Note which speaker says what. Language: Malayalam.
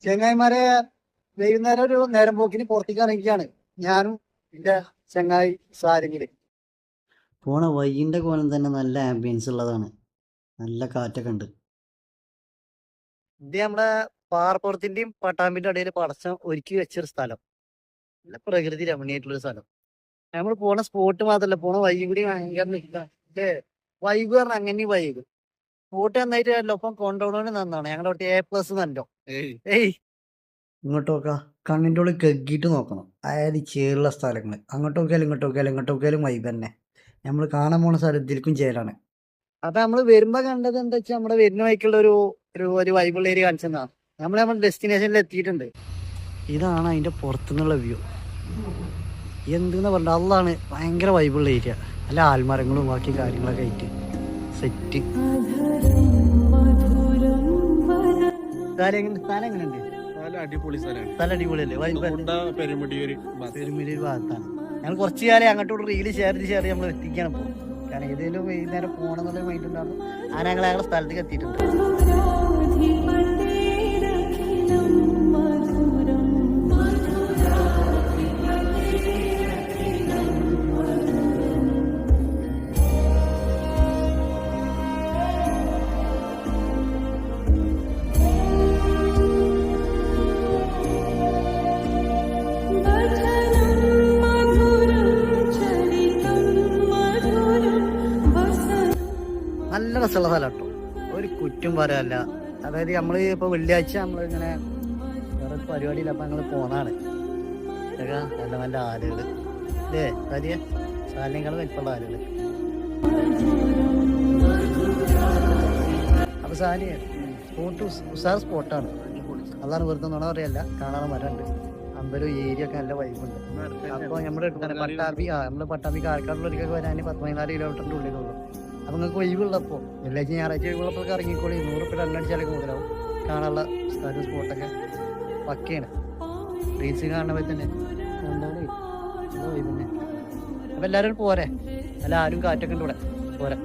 Speaker 1: ചെങ്ങായിമാരെ വൈകുന്നേരം ഒരു നേരം പോക്കിന് പുറത്തേക്ക് ഇറങ്ങിയാണ് ഞാനും എന്റെ ചെങ്ങായി സാരെങ്കില്.
Speaker 2: പോണ വൈകിൻ്റെ കോലം തന്നെ നല്ല ആംബിയൻസ് ഉള്ളതാണ്. നല്ല കാറ്റൊക്കെ ഉണ്ട്.
Speaker 1: ഇത് നമ്മുടെ പാറപ്പുറത്തിന്റെയും പട്ടാമ്പിന്റെ ഇടയിൽ പടച്ചം ഒരുക്കി വെച്ചൊരു സ്ഥലം. നല്ല പ്രകൃതി രമണീയായിട്ടുള്ളൊരു സ്ഥലം. നമ്മൾ പോണ സ്പോട്ട് മാത്രല്ല, പോണ വൈകി കൂടി ഭയങ്കര നിൽക്കുക. വൈബ് പറഞ്ഞ അങ്ങനെ വൈബ്. സ്പോട്ട് നന്നായിട്ട് ഒപ്പം കൊണ്ടുപോകണോന്ന് നന്നാണ്. ഞങ്ങളുടെ A+ നല്ലോ. ഏയ്
Speaker 2: ഇങ്ങോട്ട് നോക്കാം, കണ്ണിൻ്റെ ഉള്ളിൽ കെക്കിയിട്ട് നോക്കണം. അതായത് ചേരുള്ള സ്ഥലങ്ങൾ അങ്ങോട്ട് നോക്കിയാലും ഇങ്ങോട്ട് നോക്കിയാലും ഇങ്ങോട്ട് നോക്കിയാലും വൈബ് തന്നെ. നമ്മൾ കാണാൻ പോണ സ്ഥലത്തിലേക്കും ചേരാണ്.
Speaker 1: അപ്പൊ നമ്മള് വരുമ്പോ കണ്ടത് എന്താ വെച്ചാൽ നമ്മുടെ വരുന്ന വഴിക്കുള്ള ഒരു വൈബിൾ ഏരിയ കാണിച്ചതാണ്. നമ്മുടെ ഡെസ്റ്റിനേഷനിൽ എത്തിയിട്ടുണ്ട്.
Speaker 2: ഇതാണ് അതിൻ്റെ പുറത്തുനിന്നുള്ള വ്യൂ. എന്തെന്ന് പറഞ്ഞാൽ അതാണ് ഭയങ്കര വൈബുള്ള ഏരിയ. നല്ല ആൽമരങ്ങളും ബാക്കി കാര്യങ്ങളൊക്കെ ആയിട്ട് സെറ്റ്.
Speaker 1: സ്ഥലം എങ്ങനെയുണ്ട്?
Speaker 3: അടിപൊളി സ്ഥലമാണ്.
Speaker 1: സ്ഥലം അടിപൊളിയല്ലേ?
Speaker 3: പെരുമിടിയൊരു
Speaker 1: ഭാഗത്താണ്. ഞങ്ങൾ കുറച്ച് കാലം അങ്ങോട്ടോട്ട് റീല് ഷെയർ ചെയ്ത് നമ്മൾ എത്തിക്കാൻ പോകും. കാരണം ഏതെങ്കിലും വൈകുന്നേരം പോകണം എന്നുള്ള മൈൻഡ് ഉണ്ടാകും. അങ്ങനെ ഞങ്ങളുടെ സ്ഥലത്തേക്ക് എത്തിയിട്ടുണ്ട്. നല്ല രസമുള്ള സ്ഥലം കേട്ടോ, ഒരു കുറ്റം പറയാല്ല. അതായത് നമ്മള് ഇപ്പൊ വെള്ളിയാഴ്ച നമ്മളിങ്ങനെ വേറെ പരിപാടിയില്ല, അപ്പൊ ഞങ്ങള് പോന്നാണ്. ഇതൊക്കെ നല്ല നല്ല ആലുകള് അല്ലേ? വലിയ ശാലങ്ങൾ വലിപ്പുള്ള ആലുകള്. അപ്പൊ സാരി സ്പോട്ട് ഉസാർ സ്പോട്ടാണ്. അതാണ് വെറുതെ നുണ പറയല്ല, കാണാൻ മരമുണ്ട്, അമ്പലം ഏരിയ ഒക്കെ നല്ല വൈബുണ്ട്. അപ്പൊ നമ്മുടെ പട്ടാമ്പി കാലക്കാടിലൊരിക്കൊക്കെ വരാൻ 14 കിലോമീറ്ററിന്റെ ഉള്ളിലുള്ളൂ. അപ്പൊ നിങ്ങൾക്ക് ഒഴിവുള്ളപ്പോ വെള്ളിയാഴ്ച ഞായറാഴ്ച ഒഴിവുള്ളപ്പോ ഇറങ്ങിക്കോളി. 100 രൂപ എണ്ണടിച്ചാലൊക്കെ മുതലാവും. കാണാനുള്ള സ്ഥലം സ്പോട്ടൊക്കെ പക്കയാണ്. റീൽസ് കാണുമ്പോൾ തന്നെ എന്താണ് വൈബന്നെ. അപ്പൊ എല്ലാവരും പോരെ, അല്ല ആരും കാറ്റൊക്കെ ഉണ്ട് ഇവിടെ പോരെ.